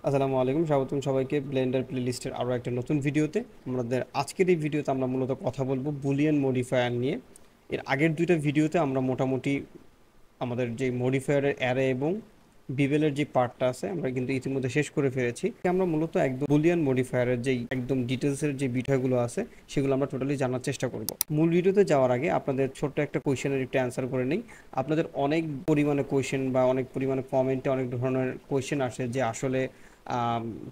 আসসালামু আলাইকুম, স্বাগতম সবাইকে ব্লেন্ডার প্লেলিস্টের আরও একটা নতুন ভিডিওতে। আমাদের আজকের এই ভিডিওতে আমরা মূলত কথা বলবো বুলিয়ান মডিফায়ার নিয়ে। এর আগের দুইটা ভিডিওতে আমরা মোটামুটি আমাদের যে মডিফায়ারের অ্যারে এবং বিবেলের যে পার্টটা আছে আমরা কিন্তু ইতিমধ্যে শেষ করে ফেলেছি। আমরা মূলত একদম বুলিয়ান মডিফায়ারের যেই একদম ডিটেলসের যে বিষয়গুলো আছে সেগুলো আমরা টোটালি জানার চেষ্টা করব। মূল ভিডিওতে যাওয়ার আগে আপনাদের ছোট্ট একটা কোয়েশ্চেনের একটু অ্যান্সার করে নিই। আপনাদের অনেক পরিমাণে কোয়েশ্চেন বা অনেক পরিমাণে কমেন্টে অনেক ধরনের কোয়েশ্চেন আসে যে আসলে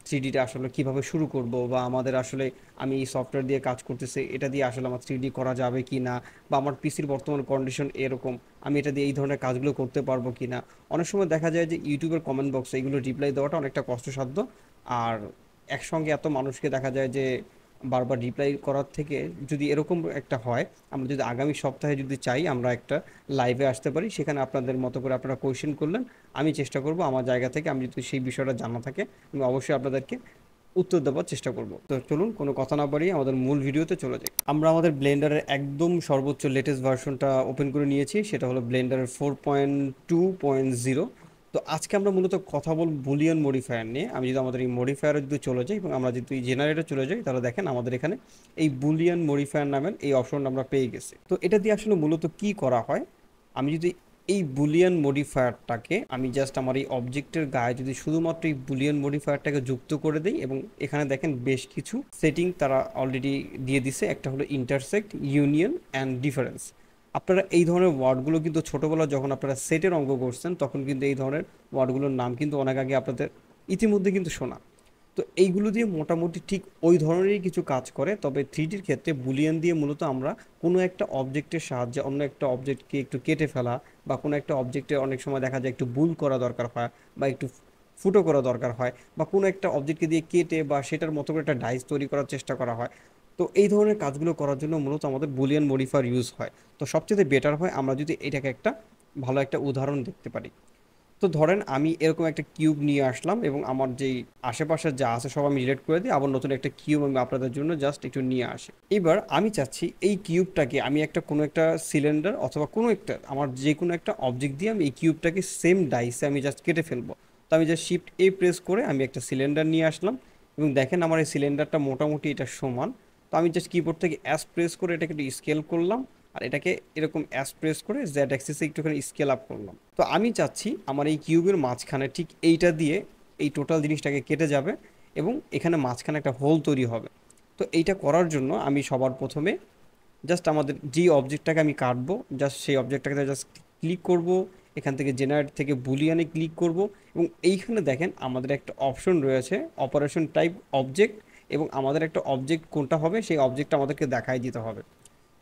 থ্রিডিটা আসলে কিভাবে শুরু করব, বা আমাদের আসলে আমি এই সফটওয়্যার দিয়ে কাজ করতেছি, এটা দিয়ে আসলে আমার থ্রিডি করা যাবে কি না, বা আমার পিসির বর্তমান কন্ডিশন এরকম, আমি এটা দিয়ে এই ধরনের কাজগুলো করতে পারবো কি না। অনেক সময় দেখা যায় যে ইউটিউবের কমেন্ট বক্সে এগুলো রিপ্লাই দেওয়াটা অনেকটা কষ্টসাধ্য। আর একসঙ্গে এত মানুষকে দেখা যায় যে বারবার রিপ্লাই করার থেকে যদি এরকম একটা হয়, আমরা যদি আগামী সপ্তাহে যদি চাই আমরা একটা লাইভে আসতে পারি, সেখানে আপনাদের মতো করে আপনারা কোয়েশ্চেন করলেন, আমি চেষ্টা করব আমার জায়গা থেকে, আমি যদি সেই বিষয়টা জানা থাকে আমি অবশ্যই আপনাদেরকে উত্তর দেওয়ার চেষ্টা করব। তো চলুন কোনো কথা না বাড়িয়ে আমাদের মূল ভিডিওতে চলে যাই। আমরা আমাদের ব্লেন্ডারের একদম সর্বোচ্চ লেটেস্ট ভার্সনটা ওপেন করে নিয়েছি, সেটা হলো ব্লেন্ডারের 4.2.0। তো আজকে আমরা মূলত কথা বলব বুলিয়ান মডিফায়ার নিয়ে। আমি যদি আমাদের এই মডিফায়ারে যদি চলে যাই এবং আমরা যদি জেনারেটর চলে যাই, তাহলে দেখেন আমাদের এখানে এই বুলিয়ান মডিফায়ার নামের এই অপশনটা আমরা পেয়ে গেছি। তো এটা দিয়ে আসলে মূলত কি করা হয়, আমি যদি এই বুলিয়ান মডিফায়ারটাকে আমি জাস্ট আমার এই অবজেক্টের গায়ে যদি শুধুমাত্র এই বুলিয়ান মডিফায়ারটাকে যুক্ত করে দিই, এবং এখানে দেখেন বেশ কিছু সেটিং তারা অলরেডি দিয়ে দিছে। একটা হলো ইন্টারসেক্ট, ইউনিয়ন অ্যান্ড ডিফারেন্স। আপনারা এই ধরনের ওয়ার্ডগুলো কিন্তু ছোটোবেলা যখন আপনারা সেটের অঙ্ক করছেন তখন কিন্তু এই ধরনের ওয়ার্ডগুলোর নাম কিন্তু অনেক আগে আপনাদের ইতিমধ্যে কিন্তু শোনা। তো এইগুলো দিয়ে মোটামুটি ঠিক ওই ধরনেরই কিছু কাজ করে, তবে থ্রিডির ক্ষেত্রে বুলিয়ান দিয়ে মূলত আমরা কোনো একটা অবজেক্টের সাহায্যে অন্য একটা অবজেক্টকে একটু কেটে ফেলা, বা কোনো একটা অবজেক্টে অনেক সময় দেখা যায় একটু বুল করা দরকার হয়, বা একটু ফুটো করা দরকার হয়, বা কোনো একটা অবজেক্টকে দিয়ে কেটে বা সেটার মতো করে একটা ডাইস তৈরি করার চেষ্টা করা হয়। তো এই ধরনের কাজগুলো করার জন্য মূলত আমাদের বুলিয়ান মডিফায়ার ইউজ হয়। তো সবচেয়ে বেটার হয় আমরা যদি এটাকে একটা ভালো একটা উদাহরণ দেখতে পারি। তো ধরেন আমি এরকম একটা কিউব নিয়ে আসলাম এবং আমার যেই আশেপাশে যা আছে সব আমি ডিলিট করে দিই, আবার নতুন একটা কিউব আমি আপনাদের জন্য জাস্ট একটু নিয়ে আসি। এবার আমি চাচ্ছি এই কিউবটাকে আমি একটা কোনো একটা সিলিন্ডার অথবা কোনো একটা আমার যে কোনো একটা অবজেক্ট দিয়ে আমি এই কিউবটাকে সেম ডাইসে আমি জাস্ট কেটে ফেলবো। তো আমি জাস্ট শিফট এ প্রেস করে আমি একটা সিলিন্ডার নিয়ে আসলাম, এবং দেখেন আমার এই সিলিন্ডারটা মোটামুটি এটা সমান। তো আমি জাস্ট কিবোর্ড থেকে অ্যাস প্রেস করে এটাকে একটু স্কেল করলাম, আর এটাকে এরকম অ্যাস প্রেস করে জেড অ্যাক্সিসে একটুখানি স্কেল আপ করলাম। তো আমি চাচ্ছি আমার এই কিউবের মাঝখানে ঠিক এইটা দিয়ে এই টোটাল জিনিসটাকে কেটে যাবে, এবং এখানে মাঝখানে একটা হোল তৈরি হবে। তো এইটা করার জন্য আমি সবার প্রথমে জাস্ট আমাদের যেই অবজেক্টটাকে আমি কাটবো জাস্ট সেই অবজেক্টটাকে জাস্ট ক্লিক করব, এখান থেকে জেনারেট থেকে বুলিয়ানে ক্লিক করব, এবং এইখানে দেখেন আমাদের একটা অপশন রয়েছে অপারেশন টাইপ অবজেক্ট, এবং আমাদের একটা অবজেক্ট কোনটা হবে সেই অবজেক্টটা আমাদেরকে দেখাই দিতে হবে।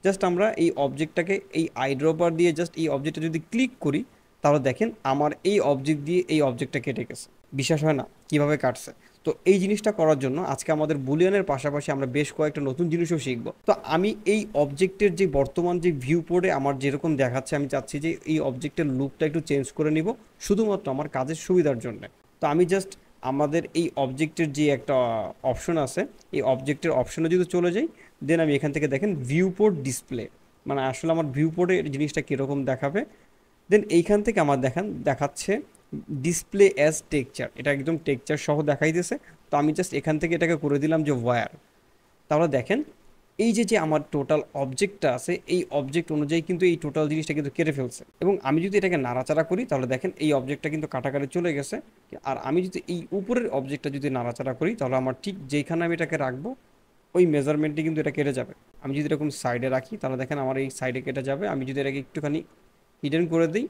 জাস্ট আমরা এই অবজেক্টটাকে এই আইড্রপার দিয়ে জাস্ট এই অবজেক্টটা যদি ক্লিক করি, তাহলে দেখেন আমার এই অবজেক্ট দিয়ে এই অবজেক্টটা কেটে গেছে। বিশ্বাস হয় না কিভাবে কাটছে? তো এই জিনিসটা করার জন্য আজকে আমাদের বুলিয়ানের পাশাপাশি আমরা বেশ কয়েকটা নতুন জিনিসও শিখব। তো আমি এই অবজেক্টের যে বর্তমান যে ভিউ পোর্টে আমার যেরকম দেখাচ্ছে, আমি চাচ্ছি যে এই অবজেক্টের লুকটা একটু চেঞ্জ করে নিব শুধুমাত্র আমার কাজের সুবিধার জন্য। তো আমি জাস্ট আমাদের এই অবজেক্টের যে একটা অপশন আছে, এই অবজেক্টের অপশনে যদি চলে যাই, দেন আমি এখান থেকে দেখেন ভিউ পোর্ট ডিসপ্লে, মানে আসলে আমার ভিউ পোর্টে জিনিসটা কীরকম দেখাবে। দেন এইখান থেকে আমার দেখাচ্ছে ডিসপ্লে অ্যাজ টেক্সচার, এটা একদম টেক্সচার সহ দেখাইতেছে। তো আমি জাস্ট এখান থেকে এটাকে করে দিলাম যে ওয়্যার। তাহলে দেখেন এই যে যে আমার টোটাল অবজেক্টটা আছে এই অবজেক্ট অনুযায়ী কিন্তু এই টোটাল জিনিসটা কিন্তু কেটে ফেলছে, এবং আমি যদি এটাকে নাড়াচাড়া করি তাহলে দেখেন এই অবজেক্টটা কিন্তু কাটাকাটি চলে গেছে। আর আমি যদি এই উপরের অবজেক্টটা যদি নাড়াচাড়া করি তাহলে আমার ঠিক যেখানে আমি এটাকে রাখবো ওই মেজারমেন্টে কিন্তু এটা কেটে যাবে। আমি যদি এরকম সাইডে রাখি তাহলে দেখেন আমার এই সাইডে কেটে যাবে। আমি যদি এটাকে একটুখানি হিডেন করে দিই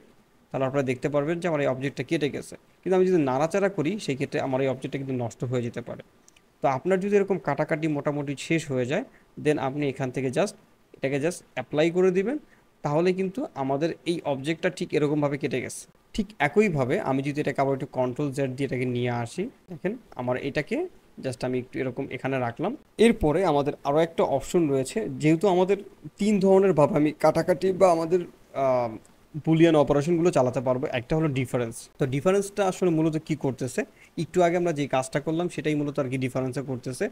তাহলে আপনারা দেখতে পারবেন যে আমার এই অবজেক্টটা কেটে গেছে। কিন্তু আমি যদি নাড়াচাড়া করি সেই ক্ষেত্রে আমার এই অবজেক্টটা কিন্তু নষ্ট হয়ে যেতে পারে। তো আপনার যদি এরকম কাটাকাটি মোটামুটি শেষ হয়ে যায়, দেন আপনি এখান থেকে জাস্ট এটাকে জাস্ট অ্যাপ্লাই করে দিবেন, তাহলে কিন্তু আমাদের এই অবজেক্টটা ঠিক এরকমভাবে কেটে গেছে। ঠিক একইভাবে আমি যদি এটাকে আবার একটু কন্ট্রোল জেড দিয়ে এটাকে নিয়ে আসি, দেখেন আমার এটাকে জাস্ট আমি একটু এরকম এখানে রাখলাম। এরপরে আমাদের আরও একটা অপশন রয়েছে, যেহেতু আমাদের তিন ধরনের ভাবে আমি কাটাকাটি বা আমাদের বুলিয়ান অপারেশনগুলো চালাতে পারবো। একটা হলো ডিফারেন্স। তো ডিফারেন্সটা আসলে মূলত কি করতেছে, একটু আগে আমরা যে কাজটা করলাম সেটাই মূলত আর কি ডিফারেন্সে করতেছে।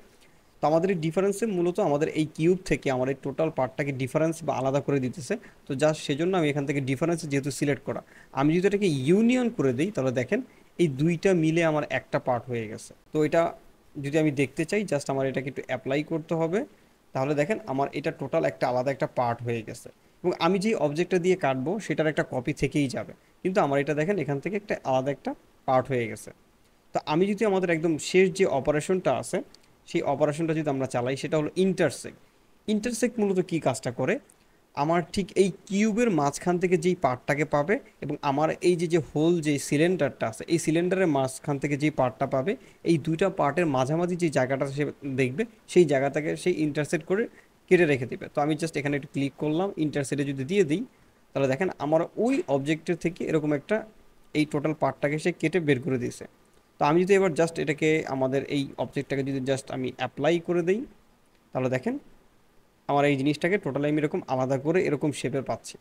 তো আমাদের এই ডিফারেন্সে মূলত আমাদের এই কিউব থেকে আমার এই টোটাল পার্টটাকে ডিফারেন্স বা আলাদা করে দিতেছে। তো জাস্ট সেজন্য আমি এখান থেকে ডিফারেন্স যেহেতু সিলেক্ট করা, আমি যদি এটাকে ইউনিয়ন করে দিই তাহলে দেখেন এই দুইটা মিলে আমার একটা পার্ট হয়ে গেছে। তো এটা যদি আমি দেখতে চাই, জাস্ট আমার এটাকে একটু অ্যাপ্লাই করতে হবে। তাহলে দেখেন আমার এটা টোটাল একটা আলাদা একটা পার্ট হয়ে গেছে, এবং আমি যেই অবজেক্টটা দিয়ে কাটবো সেটার একটা কপি থেকেই যাবে, কিন্তু আমার এটা দেখেন এখান থেকে একটা আলাদা একটা পার্ট হয়ে গেছে। তো আমি যদি আমাদের একদম শেষ যে অপারেশনটা আছে সেই অপারেশনটা যদি আমরা চালাই, সেটা হলো ইন্টারসেক্ট। ইন্টারসেক্ট মূলত কী কাজটা করে, আমার ঠিক এই কিউবের মাঝখান থেকে যেই পার্টটাকে পাবে, এবং আমার এই যে যে হোল যে সিলিন্ডারটা আছে এই সিলিন্ডারের মাঝখান থেকে যেই পার্টটা পাবে, এই দুইটা পার্টের মাঝামাঝি যে জায়গাটা সে দেখবে সেই জায়গাটাকে সেই ইন্টারসেক্ট করে কেটে রেখে দেবে। তো আমি জাস্ট এখানে একটু ক্লিক করলাম, ইন্টারসেক্টে যদি দিয়ে দিই, তাহলে দেখেন আমার ওই অবজেক্টের থেকে এরকম একটা এই টোটাল পার্টটাকে সে কেটে বের করে দিয়েছে। তো আমি যদি এবার জাস্ট এটাকে আমাদের এই অবজেক্টটাকে যদি জাস্ট আমি অ্যাপ্লাই করে দিই, তাহলে দেখেন আমার এই জিনিসটাকে টোটালি আমি এরকম আলাদা করে এরকম শেপের পাচ্ছি।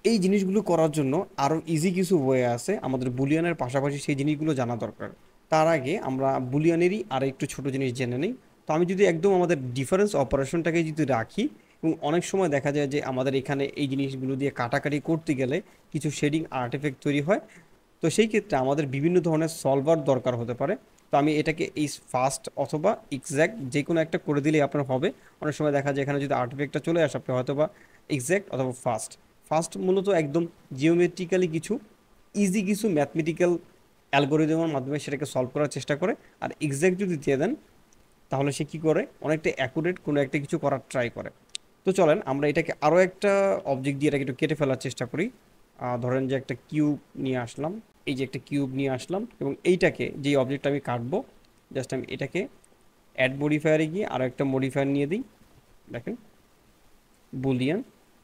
এই জিনিসগুলো করার জন্য আরও ইজি কিছু ওয়ে আছে, আমাদের বুলিয়ানের পাশাপাশি সেই জিনিসগুলো জানা দরকার। তার আগে আমরা বুলিয়ানেরই আর একটু ছোট জিনিস জেনে নিই। তো আমি যদি একদম আমাদের ডিফারেন্স অপারেশনটাকে যদি রাখি, এবং অনেক সময় দেখা যায় যে আমাদের এখানে এই জিনিসগুলো দিয়ে কাটাকাটি করতে গেলে কিছু শেডিং আর্টিফেক্ট তৈরি হয়। তো সেই ক্ষেত্রে আমাদের বিভিন্ন ধরনের সলভার দরকার হতে পারে। তো আমি এটাকে এই ফাস্ট অথবা এক্স্যাক্ট যে কোনো একটা করে দিলেই আপনার হবে। অনেক সময় দেখা যায় এখানে যদি আর্টিফেক্টটা চলে আসে, আপনি হয়তো বা এক্স্যাক্ট অথবা ফাস্ট। ফার্স্ট মূলত একদম জিওমেট্রিক্যালি কিছু ইজি কিছু ম্যাথমেটিক্যাল অ্যালগোরিদমের মাধ্যমে সেটাকে সলভ করার চেষ্টা করে। আর এক্স্যাক্ট যদি দিয়ে দেন, তাহলে সে কী করে, অনেকটা অ্যাকুরেট কোনো একটা কিছু করার ট্রাই করে। তো চলেন আমরা এটাকে আরও একটা অবজেক্ট দিয়ে এটাকে একটু কেটে ফেলার চেষ্টা করি। ধরেন যে একটা কিউব নিয়ে আসলাম, এই যে একটা কিউব নিয়ে আসলাম, এবং এইটাকে যেই অবজেক্টটা আমি কাটবো, জাস্ট আমি এটাকে অ্যাড মডিফায়ারে গিয়ে আরও একটা মডিফায়ার নিয়ে দিই, দেখেন বুলিয়ান।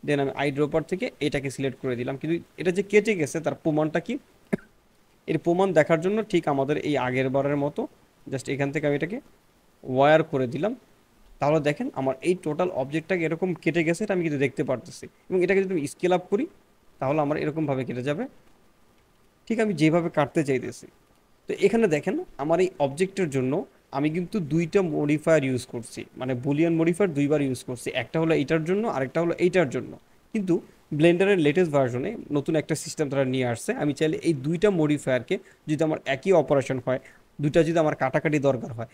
দেন আমি আই ড্রপার থেকে এটাকে সিলেক্ট করে দিলাম, কিন্তু এটা যে কেটে গেছে তার প্রমাণটা কি, এর প্রমাণ দেখার জন্য ঠিক আমাদের এই আগের বারের মতো জাস্ট এখান থেকে আমি এটাকে ওয়্যার করে দিলাম। তাহলে দেখেন আমার এই টোটাল অবজেক্টটাকে এরকম কেটে গেছে, এটা আমি কিন্তু দেখতে পারতেছি। এবং এটাকে যদি আমি স্কেল আপ করি, তাহলে আমার এরকমভাবে কেটে যাবে, ঠিক আমি যেভাবে কাটতে চাইতেছি। তো এখানে দেখেন আমার এই অবজেক্টের জন্য আমি কিন্তু দুইটা মডিফায়ার ইউজ করছি, মানে বুলিয়ান মডিফায়ার দুইবার ইউজ করছি, একটা হলো এইটার জন্য আরেকটা হলো এইটার জন্য। কিন্তু ব্লেন্ডারের লেটেস্ট ভার্সনে নতুন একটা সিস্টেম তারা নিয়ে আসছে, আমি চাইলে এই দুইটা মডিফায়ারকে যদি আমার একই অপারেশন হয়, দুইটা যদি আমার কাটাকাটি দরকার হয়,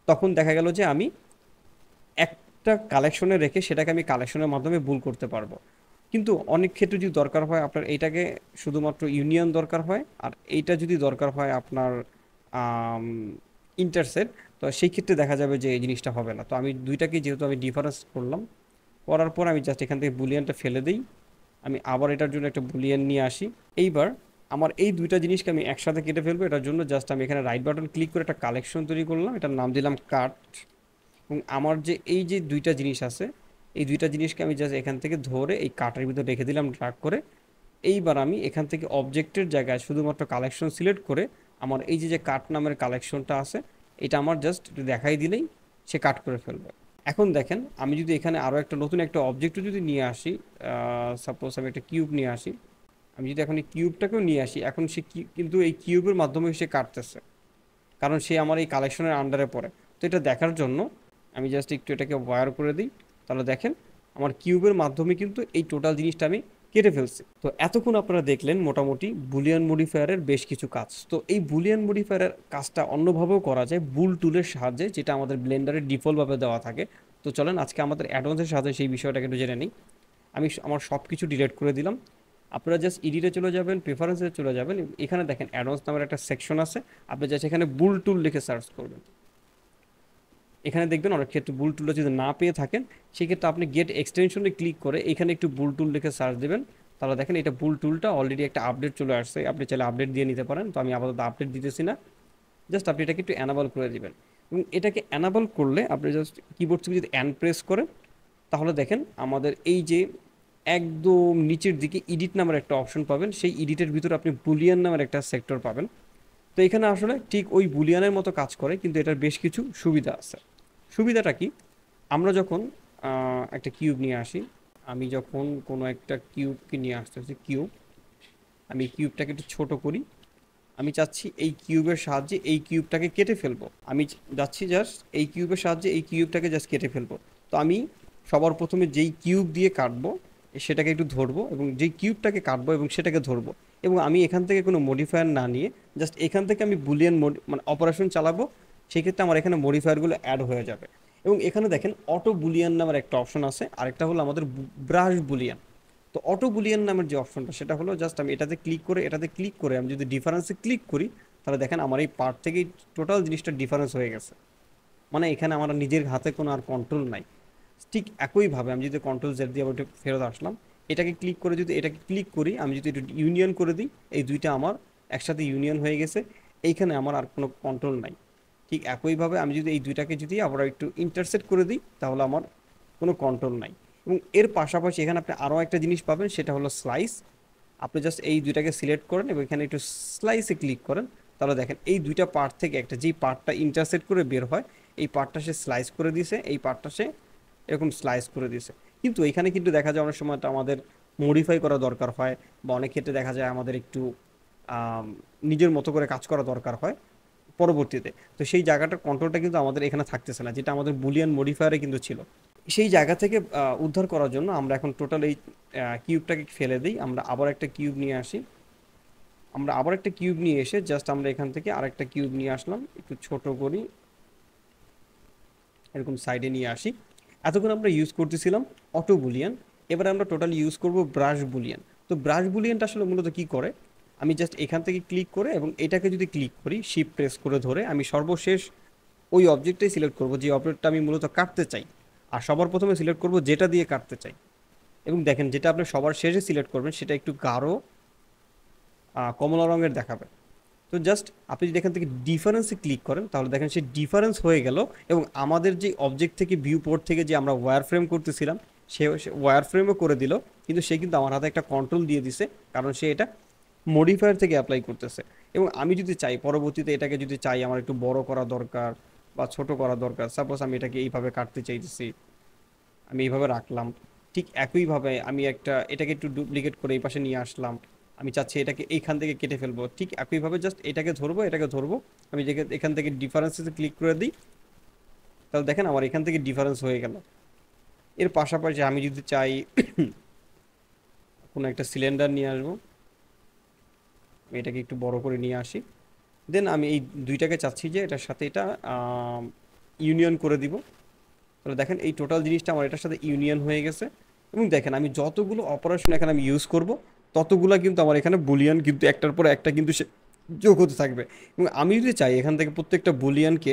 তখন দেখা গেল যে আমি একটা কালেকশনে রেখে সেটাকে আমি কালেকশনের মাধ্যমে ভুল করতে পারবো। কিন্তু অনেক ক্ষেত্রে যদি দরকার হয় আপনার এইটাকে শুধুমাত্র ইউনিয়ন দরকার হয়, আর এইটা যদি দরকার হয় আপনার ইন্টারসেট, তো সেই ক্ষেত্রে দেখা যাবে যে এই জিনিসটা হবে না। তো আমি দুইটাকে যেহেতু আমি ডিফারেন্স করলাম, করার পর আমি জাস্ট এখান থেকে বুলিয়ানটা ফেলে দিই, আমি আবার এটার জন্য একটা বুলিয়ান নিয়ে আসি। এইবার আমার এই দুইটা জিনিসকে আমি একসাথে কেটে ফেলবো, এটার জন্য জাস্ট আমি এখানে রাইট বাটন ক্লিক করে একটা কালেকশন তৈরি করলাম, এটার নাম দিলাম কাট। এবং আমার যে এই যে দুইটা জিনিস আছে, এই দুইটা জিনিসকে আমি জাস্ট এখান থেকে ধরে এই কার্টের ভিতরে রেখে দিলাম ড্রাগ করে। এইবার আমি এখান থেকে অবজেক্টের জায়গায় শুধুমাত্র কালেকশন সিলেক্ট করে আমার এই যে যে কাট নামের কালেকশনটা আছে, এটা আমার জাস্ট দেখাই দিলেই সে কাট করে ফেলবে। এখন দেখেন আমি যদি এখানে আরও একটা নতুন একটা অবজেক্টও যদি নিয়ে আসি, সাপোজ আমি একটা কিউব নিয়ে আসি, আমি যদি এখন এই কিউবটাকেও নিয়ে আসি, এখন সে কিন্তু এই কিউবের মাধ্যমে সে কাটতেছে, কারণ সে আমার এই কালেকশনের আন্ডারে পড়ে। তো এটা দেখার জন্য আমি জাস্ট একটু এটাকে ওয়্যার করে দিই, তাহলে দেখেন আমার কিউবের মাধ্যমে কিন্তু এই টোটাল জিনিসটা আমি কেটে ফেলছি। তো এতক্ষণ আপনারা দেখলেন মোটামুটি বুলিয়ান মডিফায়ারের বেশ কিছু কাজ। তো এই বুলিয়ান মডিফায়ারের কাজটা অন্যভাবেও করা যায় বুল টুলের সাহায্যে, যেটা আমাদের ব্লেন্ডারে ডিফল্টভাবে দেওয়া থাকে। তো চলেন আজকে আমাদের অ্যাডভান্সের সাহায্যে সেই বিষয়টাকে একটু জেনে নিই। আমি আমার সব কিছু ডিলিট করে দিলাম, আপনারা জাস্ট এডিটে চলে যাবেন, প্রেফারেন্সে চলে যাবেন, এখানে দেখেন অ্যাডভান্স নামের একটা সেকশন আছে, আপনি জাস্ট এখানে বুল টুল লিখে সার্চ করবেন। এখানে দেখবেন অনেক ক্ষেত্রে বুল টুলটা যদি না পেয়ে থাকেন, সেক্ষেত্রে আপনি গেট এক্সটেনশনে ক্লিক করে এখানে একটু বুল টুল লিখে সার্চ দেবেন, তাহলে দেখেন এটা বুল টুলটা অলরেডি একটা আপডেট চলে আসছে, আপনি চাইলে আপডেট দিয়ে নিতে পারেন। তো আমি আপাতত আপডেট দিতেছি না, জাস্ট আপনি এটাকে একটু অ্যানাবল করে দিবেন। এবং এটাকে অ্যানাবল করলে আপনি জাস্ট কিবোর্ড থেকে যদি অ্যান প্রেস করেন, তাহলে দেখেন আমাদের এই যে একদম নিচের দিকে এডিট নামের একটা অপশন পাবেন, সেই এডিটের ভিতরে আপনি বুলিয়ান নামের একটা সেক্টর পাবেন। তো এখানে আসলে ঠিক ওই বুলিয়ানের মতো কাজ করে, কিন্তু এটার বেশ কিছু সুবিধা আছে। সুবিধাটা কি, আমরা যখন একটা কিউব নিয়ে আসি, আমি যখন কোনো একটা কিউবকে নিয়ে আসতেছি, কিউব আমি কিউবটাকে একটু ছোট করি, আমি চাচ্ছি এই কিউবের সাহায্যে এই কিউবটাকে কেটে ফেলবো, আমি যাচ্ছি জাস্ট এই কিউবের সাহায্যে এই কিউবটাকে জাস্ট কেটে ফেলবো। তো আমি সবার প্রথমে যেই কিউব দিয়ে কাটবো সেটাকে একটু ধরবো, এবং যেই কিউবটাকে কাটবো এবং সেটাকে ধরবো, এবং আমি এখান থেকে কোনো মডিফায়ার না নিয়ে জাস্ট এখান থেকে আমি বুলিয়ান মানে অপারেশন চালাবো, সেক্ষেত্রে আমার এখানে মডিফায়ারগুলো অ্যাড হয়ে যাবে। এবং এখানে দেখেন অটো বুলিয়ান নামের একটা অপশন আছে, আরেকটা হলো আমাদের ব্রাশ বুলিয়ান। তো অটো বুলিয়ান নামের যে অপশনটা সেটা হলো জাস্ট আমি এটাতে ক্লিক করে আমি যদি ডিফারেন্সে ক্লিক করি, তাহলে দেখেন আমার এই পার্ট থেকেই টোটাল জিনিসটা ডিফারেন্স হয়ে গেছে। মানে এখানে আমার নিজের হাতে কোনো আর কন্ট্রোল নাই। ঠিক একইভাবে আমি যদি কন্ট্রোল জেড দিয়ে আবার একটু ফেরত আসলাম, এটাকে ক্লিক করে যদি এটাকে ক্লিক করি, আমি যদি একটু ইউনিয়ন করে দিই, এই দুইটা আমার একসাথে ইউনিয়ন হয়ে গেছে। এইখানে আমার আর কোনো কন্ট্রোল নাই। ঠিক একইভাবে আমি যদি এই দুইটাকে যদি আবার একটু ইন্টারসেক্ট করে দিই, তাহলে আমার কোনো কন্ট্রোল নাই। এবং এর পাশাপাশি এখানে আপনি আরও একটা জিনিস পাবেন, সেটা হলো স্লাইস। আপনি জাস্ট এই দুইটাকে সিলেক্ট করেন এবং এখানে একটু স্লাইসে ক্লিক করেন, তাহলে দেখেন এই দুইটা পার্ট থেকে একটা যেই পার্টটা ইন্টারসেক্ট করে বের হয়, এই পার্টটা সে স্লাইস করে দিয়েছে, এই পার্টটা সে এরকম স্লাইস করে দিয়েছে। কিন্তু এখানে কিন্তু দেখা যায় অনেক সময়টা আমাদের মডিফাই করা দরকার হয়, বা অনেক ক্ষেত্রে দেখা যায় আমাদের একটু নিজের মতো করে কাজ করা দরকার হয় পরবর্তীতে। তো সেই জায়গাটার কন্ট্রোলটা কিন্তু আমাদের এখানে থাকতেছে না, যেটা আমাদের বুলিয়ান মডিফায়ারে কিন্তু ছিল। সেই জায়গা থেকে উদ্ধার করার জন্য আমরা এখন টোটাল এই কিউবটাকে ফেলে দিই, আমরা আবার একটা কিউব নিয়ে আসি। আমরা আবার একটা কিউব নিয়ে এসে জাস্ট আমরা এখান থেকে আরেকটা কিউব নিয়ে আসলাম, একটু ছোট করি, এরকম সাইডে নিয়ে আসি। এতক্ষণ আমরা ইউজ করতেছিলাম অটো বুলিয়ান, এবার আমরা টোটাল ইউজ করব ব্রাশ বুলিয়ান। তো ব্রাশ বুলিয়ানটা আসলে মূলত কী করে, আমি জাস্ট এখান থেকে ক্লিক করে এবং এটাকে যদি ক্লিক করি শিফট প্রেস করে ধরে, আমি সর্বশেষ ওই অবজেক্টটাই সিলেক্ট করব যে অবজেক্টটা আমি মূলত কাটতে চাই। আর সবার প্রথমে সিলেক্ট করব যেটা দিয়ে কাটতে চাই। এবং দেখেন যেটা আপনি সবার শেষে সিলেক্ট করবেন সেটা একটু গাঢ় কমলা রঙের দেখাবে। তো জাস্ট আপনি যদি এখান থেকে ডিফারেন্সে ক্লিক করেন, তাহলে দেখেন সে ডিফারেন্স হয়ে গেল। এবং আমাদের যে অবজেক্ট থেকে ভিউ পোর্ট থেকে যে আমরা ওয়্যার ফ্রেম করতেছিলাম, সে ওয়্যার ফ্রেমও করে দিল, কিন্তু সে কিন্তু আমার হাতে একটা কন্ট্রোল দিয়ে দিছে, কারণ সে এটা মডিফায়ার থেকে অ্যাপ্লাই করতেছে। এবং আমি যদি চাই পরবর্তীতে এটাকে যদি চাই আমার একটু বড় করা দরকার বা ছোট করা দরকার, সাপোজ আমি এটাকে এইভাবে কাটতে চাইতেছি, আমি এইভাবে রাখলাম। ঠিক একইভাবে আমি এটাকে একটু ডুপ্লিকেট করে এই পাশে নিয়ে আসলাম, আমি চাচ্ছি এটাকে এইখান থেকে কেটে ফেলবো। ঠিক একইভাবে জাস্ট এটাকে ধরবো, আমি এখান থেকে ডিফারেন্সে ক্লিক করে দিই, তাহলে দেখেন আমার এখান থেকে ডিফারেন্স হয়ে গেল। এর পাশাপাশি আমি যদি চাই কোনো একটা সিলিন্ডার নিয়ে আসবো, আমি এটাকে একটু বড় করে নিয়ে আসি, দেন আমি এই দুইটাকে চাচ্ছি যে এটার সাথে এটা ইউনিয়ন করে দিব। তাহলে দেখেন এই টোটাল জিনিসটা আমার এটার সাথে ইউনিয়ন হয়ে গেছে। এবং দেখেন আমি যতগুলো অপারেশন এখানে আমি ইউজ করব, ততগুলো কিন্তু আমার এখানে বুলিয়ান কিন্তু একটার পর একটা কিন্তু সে যোগ হতে থাকবে। এবং আমি যদি চাই এখান থেকে প্রত্যেকটা বুলিয়ানকে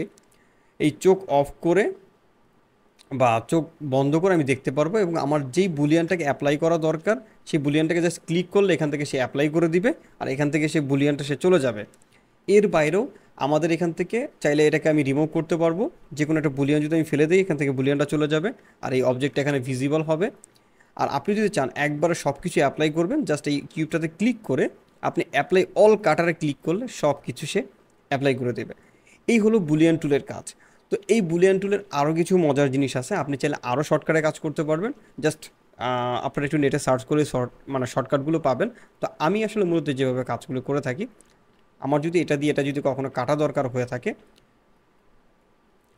এই চোখ অফ করে বা চোখ বন্ধ করে আমি দেখতে পারবো, এবং আমার যেই বুলিয়ানটাকে অ্যাপ্লাই করা দরকার সেই বুলিয়ানটাকে জাস্ট ক্লিক করলে এখান থেকে সে অ্যাপ্লাই করে দিবে, আর এখান থেকে সেই বুলিয়ানটা সে চলে যাবে। এর বাইরেও আমাদের এখান থেকে চাইলে এটাকে আমি রিমুভ করতে পারবো, যে কোনো একটা বুলিয়ান যদি আমি ফেলে দিই এখান থেকে বুলিয়ানটা চলে যাবে, আর এই অবজেক্টটা এখানে ভিজিবল হবে। আর আপনি যদি চান একবারে সব কিছু অ্যাপ্লাই করবেন, জাস্ট এই কিউবটাতে ক্লিক করে আপনি অ্যাপ্লাই অল কাটারে ক্লিক করলে সব কিছু সে অ্যাপ্লাই করে দেবে। এই হলো বুলিয়ান টুলের কাজ। তো এই বুলিয়ান টুলের আরও কিছু মজার জিনিস আছে, আপনি চাইলে আরও শর্টকাটে কাজ করতে পারবেন। জাস্ট আপনারা একটু নেটে সার্চ করে শর্টকাটগুলো পাবেন। তো আমি আসলে মূলত যেভাবে কাজগুলো করে থাকি, আমার যদি এটা যদি কখনো কাটা দরকার হয়ে থাকে,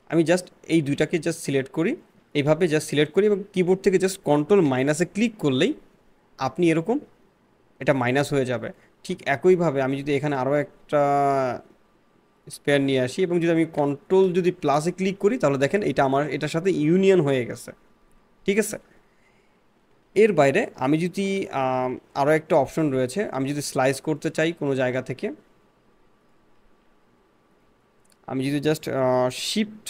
আমি জাস্ট এই দুইটাকে জাস্ট সিলেক্ট করি, এইভাবে জাস্ট সিলেক্ট করি এবং কিবোর্ড থেকে জাস্ট কন্ট্রোল মাইনাসে ক্লিক করলেই আপনি এরকম এটা মাইনাস হয়ে যাবে। ঠিক একইভাবে আমি যদি এখানে আরও একটা স্পেয়ার নিয়ে আসি এবং যদি আমি কন্ট্রোল যদি প্লাসে ক্লিক করি, তাহলে দেখেন এটা আমার এটার সাথে ইউনিয়ন হয়ে গেছে। ঠিক আছে, এর বাইরে আমি যদি আরও একটা অপশন রয়েছে, আমি যদি স্লাইস করতে চাই কোনো জায়গা থেকে, আমি যদি জাস্ট শিফট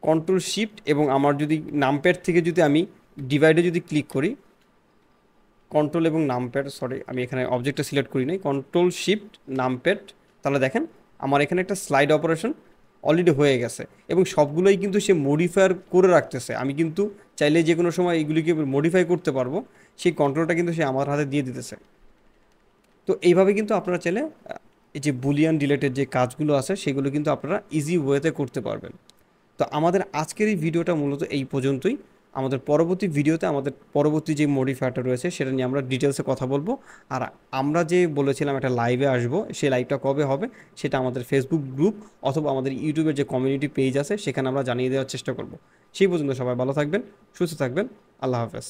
কন্ট্রোল শিফট এবং আমার যদি নামপ্যাড থেকে যদি আমি ডিভাইডে যদি ক্লিক করি, কন্ট্রোল এবং নামপ্যাড, সরি আমি এখানে অবজেক্টটা সিলেক্ট করি নাই, কন্ট্রোল শিফট নামপ্যাড, তাহলে দেখেন আমার এখানে একটা স্লাইড অপারেশন অলরেডি হয়ে গেছে। এবং সবগুলোই কিন্তু সে মডিফায়ার করে রাখতেছে, আমি কিন্তু চাইলে যে কোনো সময় এইগুলিকে মডিফাই করতে পারবো, সেই কন্ট্রোলটা কিন্তু সে আমার হাতে দিয়ে দিতেছে। তো এইভাবে কিন্তু আপনারা চাইলে এই যে বুলিয়ান রিলেটেড যে কাজগুলো আছে সেগুলো কিন্তু আপনারা ইজি ওয়েতে করতে পারবেন। তো আমাদের আজকের এই ভিডিওটা মূলত এই পর্যন্তই। আমাদের পরবর্তী ভিডিওতে আমাদের পরবর্তী যে মডিফায়ারটা রয়েছে সেটা নিয়ে আমরা ডিটেলসে কথা বলবো। আর আমরা যে বলেছিলাম একটা লাইভে আসবো, সেই লাইভটা কবে হবে সেটা আমাদের ফেসবুক গ্রুপ অথবা আমাদের ইউটিউবের যে কমিউনিটি পেজ আছে সেখানে আমরা জানিয়ে দেওয়ার চেষ্টা করব। সেই পর্যন্ত সবাই ভালো থাকবেন, সুস্থ থাকবেন, আল্লাহ হাফেজ।